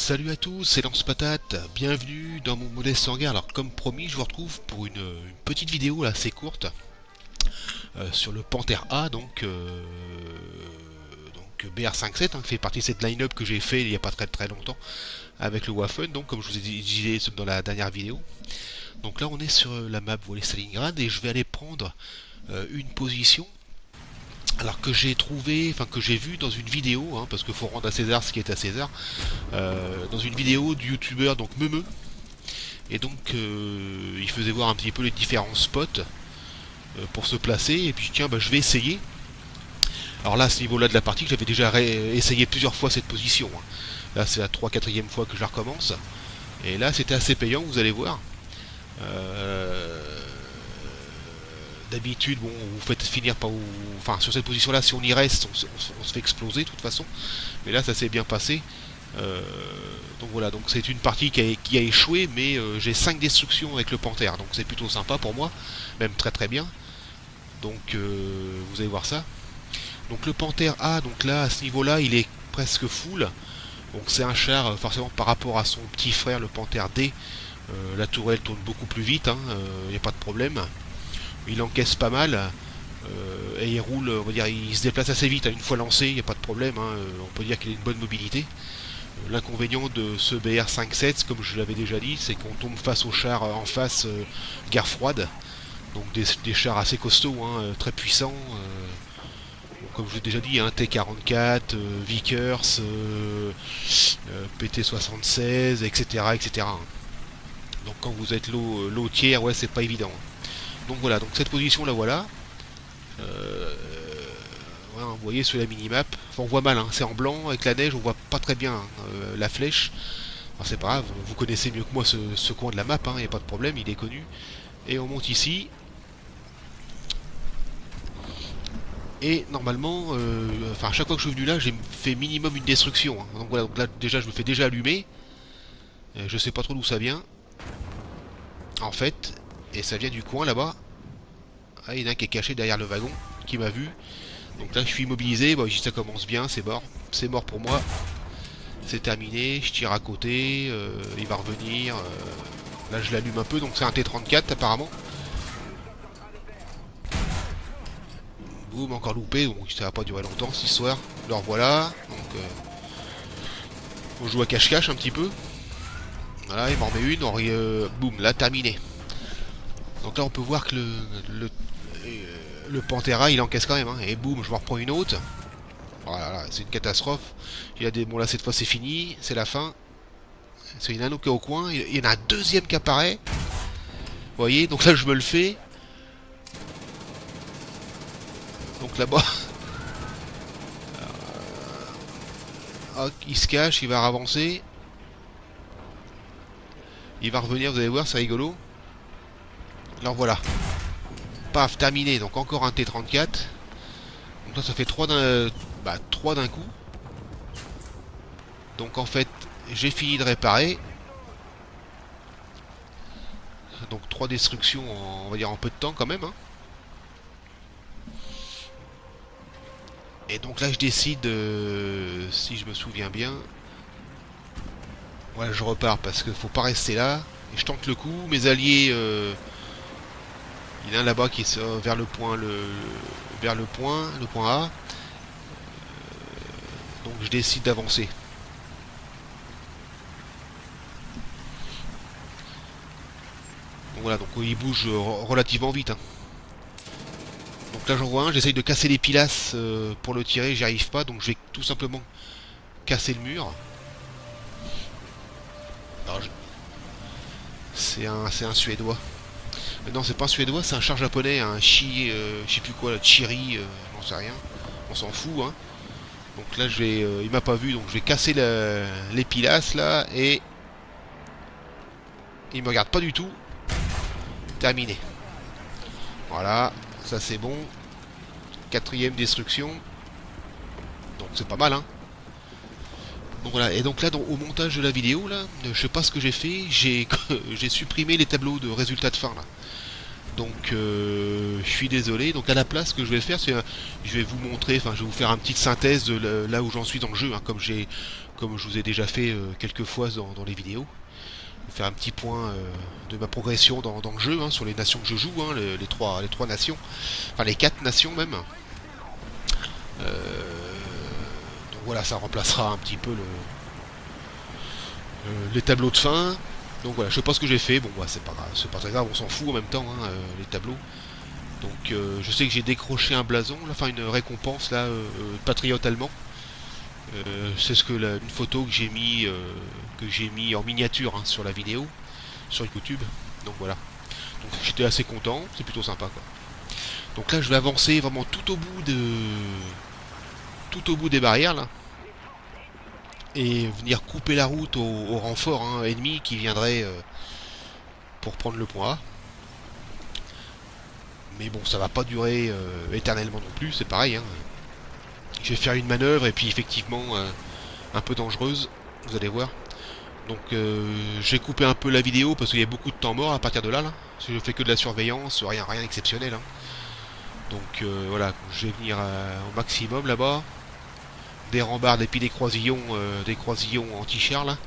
Salut à tous, c'est Lance Patate, bienvenue dans mon modeste hangar. Alors comme promis, je vous retrouve pour une petite vidéo là, assez courte sur le Panther A, donc BR57, qui fait partie de cette line-up que j'ai fait il n'y a pas très longtemps avec le Waffen, donc comme je vous ai dit dans la dernière vidéo. Donc là on est sur la map, vous voyez, Stalingrad, et je vais aller prendre une position alors que j'ai trouvé, enfin que j'ai vu dans une vidéo, parce qu'il faut rendre à César ce qui est à César, dans une vidéo du youtubeur donc Memeux, et donc il faisait voir un petit peu les différents spots pour se placer, et puis tiens, je vais essayer. Alors là, à ce niveau-là de la partie, j'avais déjà essayé plusieurs fois cette position. Là, c'est la 3-4e fois que je la recommence, et là, c'était assez payant, vous allez voir. D'habitude, bon, vous faites finir par... Enfin, sur cette position-là, si on y reste, on se fait exploser de toute façon. Mais là, ça s'est bien passé. Donc voilà, donc c'est une partie qui a échoué, mais j'ai 5 destructions avec le Panther, donc c'est plutôt sympa pour moi, même très bien. Donc vous allez voir ça. Donc le Panther A, donc là, à ce niveau-là, il est presque full. Donc c'est un char, forcément par rapport à son petit frère, le Panther D, la tourelle tourne beaucoup plus vite, il n'y a pas de problème. Il encaisse pas mal, et il roule, on va dire, il se déplace assez vite, une fois lancé, il n'y a pas de problème, on peut dire qu'il a une bonne mobilité. L'inconvénient de ce BR57, comme je l'avais déjà dit, c'est qu'on tombe face aux chars en face, guerre froide, donc des chars assez costauds, très puissants, comme je l'ai déjà dit, T-44, Vickers, PT-76, etc. Donc quand vous êtes low tiers, ouais, c'est pas évident. Donc voilà, donc cette position là, voilà. Voilà, vous voyez sur la minimap, enfin, on voit mal, c'est en blanc avec la neige, on voit pas très bien la flèche. Alors c'est pas grave, vous connaissez mieux que moi ce coin de la map, il n'y a pas de problème, il est connu. Et on monte ici. Et normalement, enfin à chaque fois que je suis venu là, j'ai fait minimum une destruction. Donc voilà, donc là déjà je me fais déjà allumer. Je sais pas trop d'où ça vient. En fait, et ça vient du coin là-bas. Ah, il y en a un qui est caché derrière le wagon, qui m'a vu. Donc là je suis immobilisé, ça commence bien, c'est mort. C'est mort pour moi. C'est terminé, je tire à côté, il va revenir. Là je l'allume un peu, donc c'est un T-34 apparemment. Boum, encore loupé, donc ça va pas durer longtemps cette histoire. Le revoilà, donc on joue à cache-cache un petit peu. Voilà, il m'en remet une, boum, là terminé. Donc là on peut voir que le Pantera il encaisse quand même, et boum, je me reprends une autre. Voilà, c'est une catastrophe. Il y a des... Bon là cette fois c'est fini, c'est la fin. Il y en a un autre qui est au coin, il y en a un deuxième qui apparaît. Vous voyez, donc là je me le fais. Donc là-bas, il se cache, il va avancer. Il va revenir, vous allez voir, c'est rigolo. Alors voilà. Paf, terminé. Donc encore un T-34. Donc là ça fait 3 d'un coup. Donc en fait, j'ai fini de réparer. Donc 3 destructions, on va dire en peu de temps quand même. Et donc là je décide, si je me souviens bien, voilà, je repars parce qu'il faut pas rester là. Et je tente le coup. Mes alliés, il y en a un là-bas qui est vers le point, le point A. Donc je décide d'avancer. Donc voilà, donc il bouge relativement vite. Donc là j'en vois un, j'essaye de casser les pilasses pour le tirer, j'y arrive pas, donc je vais tout simplement casser le mur. C'est un Suédois. Non, c'est pas un Suédois, c'est un char japonais, un je sais plus quoi, Chiri, j'en sais rien. On s'en fout, Donc là, il m'a pas vu, donc je vais casser les pilasses là, et il me regarde pas du tout. Terminé. Voilà, ça c'est bon. 4ème destruction. Donc c'est pas mal, Donc voilà, et donc là, au montage de la vidéo, là, je sais pas ce que j'ai fait, j'ai supprimé les tableaux de résultats de fin, là. Donc je suis désolé. Donc à la place, ce que je vais faire, c'est je vais vous montrer, enfin je vais vous faire une petite synthèse de là où j'en suis dans le jeu, hein, comme je vous ai déjà fait quelques fois dans les vidéos. Je vais faire un petit point de ma progression dans le jeu, hein, sur les nations que je joue, hein, les trois nations, enfin les quatre nations même. Donc voilà, ça remplacera un petit peu les tableaux de fin. Donc voilà, je sais pas ce que j'ai fait, bon bah, c'est pas grave, c'est pas très grave, on s'en fout en même temps, hein, les tableaux. Donc je sais que j'ai décroché un blason, là, enfin une récompense là, patriote allemand. C'est une photo que j'ai mis en miniature, hein, sur la vidéo, sur YouTube. Donc voilà. Donc j'étais assez content, c'est plutôt sympa quoi. Donc là je vais avancer vraiment tout au bout des barrières là, et venir couper la route au renfort, hein, ennemi qui viendrait pour prendre le point A. Mais bon, ça va pas durer éternellement non plus, c'est pareil, hein. Je vais faire une manœuvre et puis effectivement un peu dangereuse, vous allez voir. Donc j'ai coupé un peu la vidéo parce qu'il y a beaucoup de temps mort à partir de là. Parce que je fais que de la surveillance, rien d'exceptionnel, hein. Donc voilà, je vais venir au maximum là-bas. Des rambardes et puis des croisillons anti-chars là.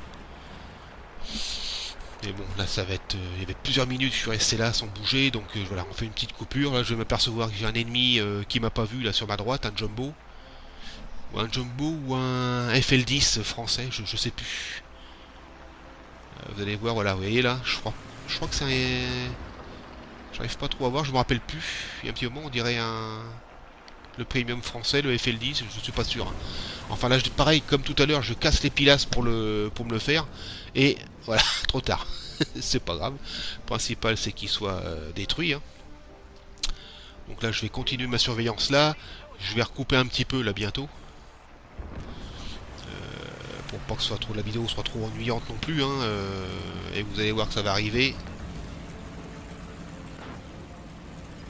Mais bon, là ça va être... il y avait plusieurs minutes, je suis resté là sans bouger, donc voilà, on fait une petite coupure. Là je vais m'apercevoir que j'ai un ennemi qui m'a pas vu là sur ma droite, un jumbo. Ou un jumbo ou un FL10 français, je sais plus. Vous allez voir, voilà, vous voyez là, je crois que c'est un... J'arrive pas trop à voir, je me rappelle plus. Il y a un petit moment, on dirait le premium français, le FL10, je suis pas sûr, hein. Enfin là, pareil, comme tout à l'heure, je casse les pilastres pour me le faire. Et voilà, trop tard. C'est pas grave. Le principal, c'est qu'il soit détruit, hein. Donc là, je vais continuer ma surveillance là. Je vais recouper un petit peu là bientôt. Pour pas que la vidéo soit trop ennuyante non plus, hein. Et vous allez voir que ça va arriver.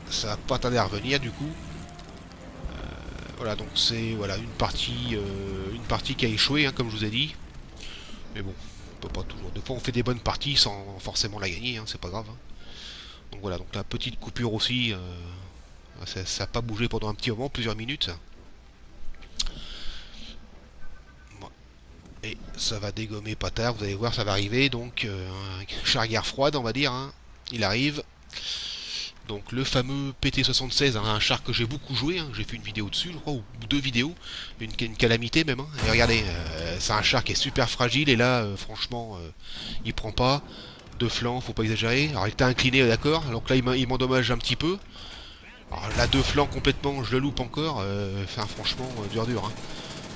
Ça va pas tarder à revenir du coup. Voilà, donc c'est une partie qui a échoué, hein, comme je vous ai dit. Mais bon, on peut pas toujours. Des fois, on fait des bonnes parties sans forcément la gagner, hein, c'est pas grave, hein. Donc voilà, donc la petite coupure aussi, ça n'a pas bougé pendant un petit moment, plusieurs minutes. Bon. Et ça va dégommer pas tard, vous allez voir, ça va arriver. Donc, un char guerre froide, on va dire, hein. Il arrive. Donc le fameux PT-76, hein, un char que j'ai beaucoup joué, hein, j'ai fait une vidéo dessus, je crois, ou deux vidéos, une calamité même, hein. Et regardez, c'est un char qui est super fragile, et là, franchement, il prend pas de flanc, faut pas exagérer. Alors il était incliné, d'accord, donc là il m'endommage un petit peu. Alors là, deux flancs complètement, je le loupe encore, enfin franchement, dur, hein.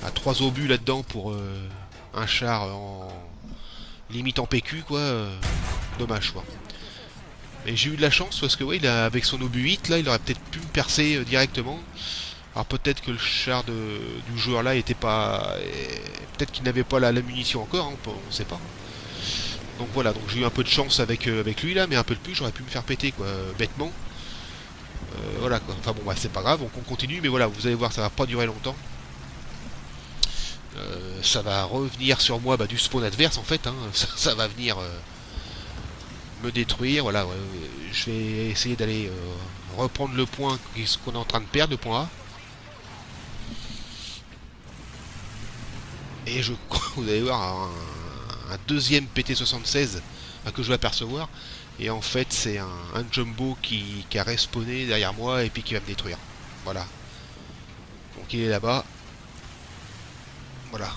À 3 obus là-dedans pour un char limite en PQ, quoi, dommage, quoi. Mais j'ai eu de la chance parce que ouais, avec son obus 8 là, il aurait peut-être pu me percer directement. Alors peut-être que le char du joueur là était pas... peut-être qu'il n'avait pas la munition encore, hein, on sait pas. Donc voilà, donc j'ai eu un peu de chance avec lui là, mais un peu de plus, j'aurais pu me faire péter quoi, bêtement. Voilà quoi, enfin bon, bah, c'est pas grave, donc on continue, mais voilà, vous allez voir, ça va pas durer longtemps. Ça va revenir sur moi du spawn adverse en fait, hein. Ça va venir... me détruire, voilà, ouais, je vais essayer d'aller reprendre le point qu'on est en train de perdre, le point A. Et vous allez voir un deuxième PT-76 que je vais apercevoir. Et en fait, c'est un jumbo qui a respawné derrière moi et puis qui va me détruire. Voilà. Donc il est là-bas. Voilà.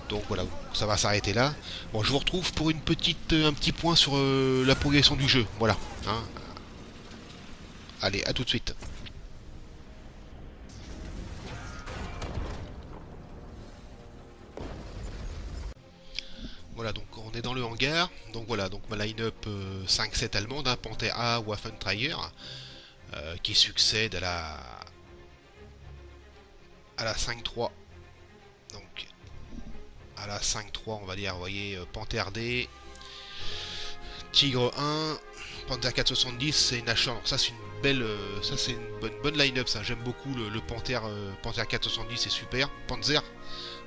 Donc voilà, ça va s'arrêter là. Bon, je vous retrouve pour un petit point sur la progression du jeu. Voilà, hein. Allez, à tout de suite. Voilà, donc on est dans le hangar. Donc voilà, donc ma line-up 5-7 allemande, hein, Panther A, Waffenträger, qui succède à la 5-3. Donc à la 5-3, on va dire, vous voyez, Panther D, Tigre 1, Panther 470, c'est Nashor. Donc ça c'est une belle, ça c'est une bonne line-up, ça. J'aime beaucoup le Panther 470, c'est super. Panzer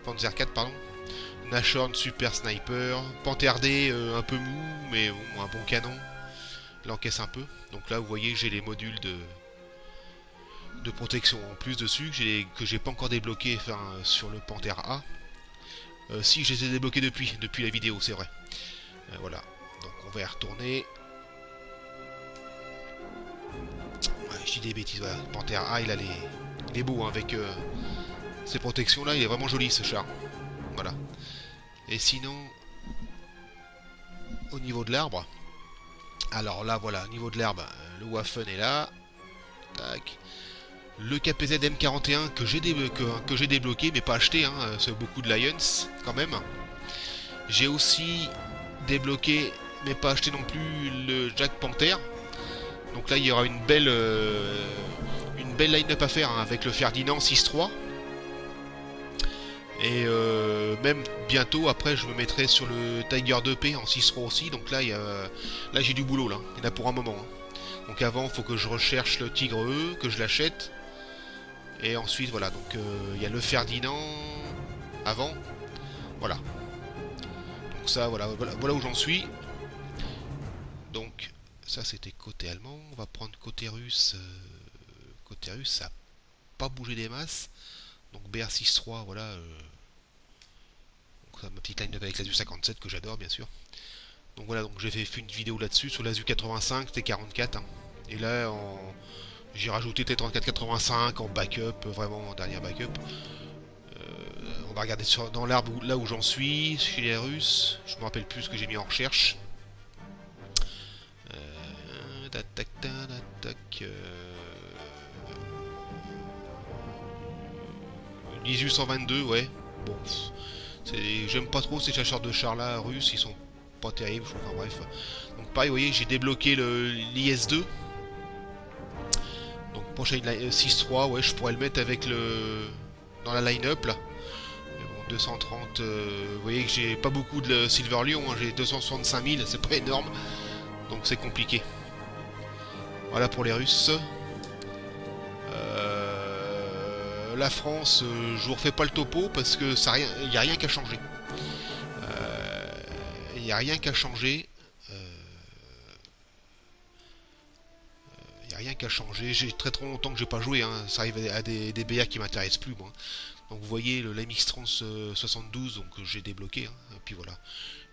4, pardon. Nashorn, super sniper. Panther D, un peu mou, mais bon, un bon canon. il encaisse un peu. Donc là, vous voyez, j'ai les modules de protection en plus dessus, que j'ai pas encore débloqué enfin, sur le Panther A. Si, je les ai débloqués depuis la vidéo, c'est vrai. Voilà, donc on va y retourner. Ouais, je dis des bêtises, voilà. Le Panther A, il est beau, hein, avec ces protections là, il est vraiment joli ce char. Voilà. Et sinon, au niveau de l'arbre, alors là, voilà, au niveau de l'herbe, le Waffen est là. Tac. Le KPZ M41 que j'ai débloqué, mais pas acheté, hein, c'est beaucoup de Lions, quand même. J'ai aussi débloqué, mais pas acheté non plus, le Jack Panther. Donc là, il y aura une belle line-up à faire, hein, avec le Ferdinand 6.3. Et même bientôt, après, je me mettrai sur le Tiger 2P en 6.3 aussi. Donc là, là j'ai du boulot, là. Il y en a pour un moment. Hein. Donc avant, il faut que je recherche le Tigre E, que je l'achète. Et ensuite, voilà. Donc il y a le Ferdinand avant. Voilà. Donc ça, voilà où j'en suis. Donc, ça c'était côté allemand. On va prendre côté russe. Côté russe, ça n'a pas bougé des masses. Donc BR6.3, voilà. Donc, ma petite line avec l'Azu 57 que j'adore, bien sûr. Donc voilà, donc j'ai fait une vidéo là-dessus sur l'Azu 85, T44. Hein. Et là, j'ai rajouté T3485 en backup, vraiment en dernier backup. On va regarder dans l'arbre là où j'en suis, chez les Russes. Je me rappelle plus ce que j'ai mis en recherche. Tac, 1822, ouais. Bon, j'aime pas trop ces chasseurs de chars là russes, ils sont pas terribles, enfin bref. Donc pareil, vous voyez, j'ai débloqué l'IS-2. Donc prochaine 6.3, ouais, je pourrais le mettre avec dans la line-up là. Mais bon, 230, vous voyez que j'ai pas beaucoup de Silver Lion, hein, j'ai 265 000, c'est pas énorme. Donc c'est compliqué. Voilà pour les Russes. La France, je vous refais pas le topo parce que il n'y a rien qu'à changer. Il n'y a rien qu'à changer. Il n'y a rien qu'à changer. J'ai très trop longtemps que j'ai pas joué. Hein. Ça arrive à des BA qui m'intéressent plus, moi. Donc vous voyez le MX-30 72 donc j'ai débloqué. Hein. Et puis voilà.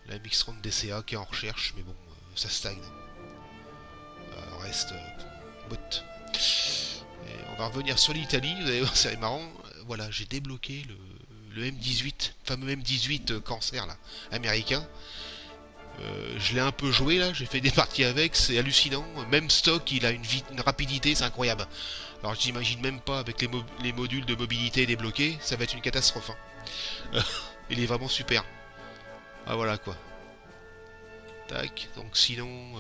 La MX-30 DCA qui est en recherche, mais bon, ça stagne. Reste bot. Et on va revenir sur l'Italie. Vous allez voir, c'est marrant. Voilà, j'ai débloqué le M18, fameux M18 cancer là, américain. Je l'ai un peu joué là, j'ai fait des parties avec, c'est hallucinant. Même stock, il a une rapidité, c'est incroyable. Alors j'imagine même pas avec les modules de mobilité débloqués, ça va être une catastrophe. Hein. Il est vraiment super. Ah voilà quoi. Tac, donc sinon,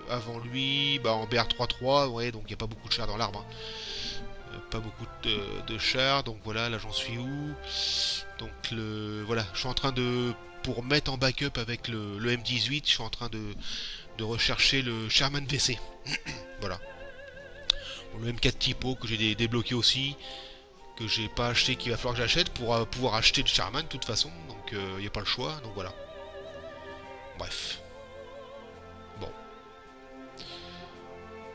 avant lui, bah en BR33, ouais, donc il n'y a pas beaucoup de chars dans l'arbre. Hein. Pas beaucoup de chars, donc voilà, là j'en suis où? Donc voilà, je suis en train de, pour mettre en backup avec le M18, je suis en train de rechercher le Sherman VC. Voilà. Bon, le M4 Typo que j'ai débloqué aussi, que j'ai pas acheté, qu'il va falloir que j'achète pour pouvoir acheter le Sherman de toute façon, donc il n'y a pas le choix, donc voilà. Bref. Bon.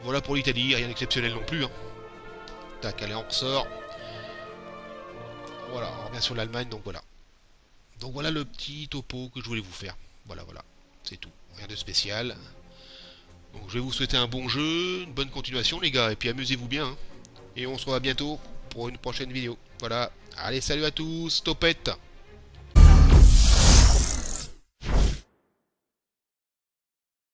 Voilà pour l'Italie, rien d'exceptionnel non plus. Hein. Tac, allez, on ressort. Voilà, on revient sur l'Allemagne, donc voilà. Donc voilà le petit topo que je voulais vous faire. Voilà, c'est tout. Rien de spécial. Donc je vais vous souhaiter un bon jeu, une bonne continuation les gars, et puis amusez-vous bien. Hein. Et on se revoit bientôt pour une prochaine vidéo. Voilà, allez, salut à tous, topette!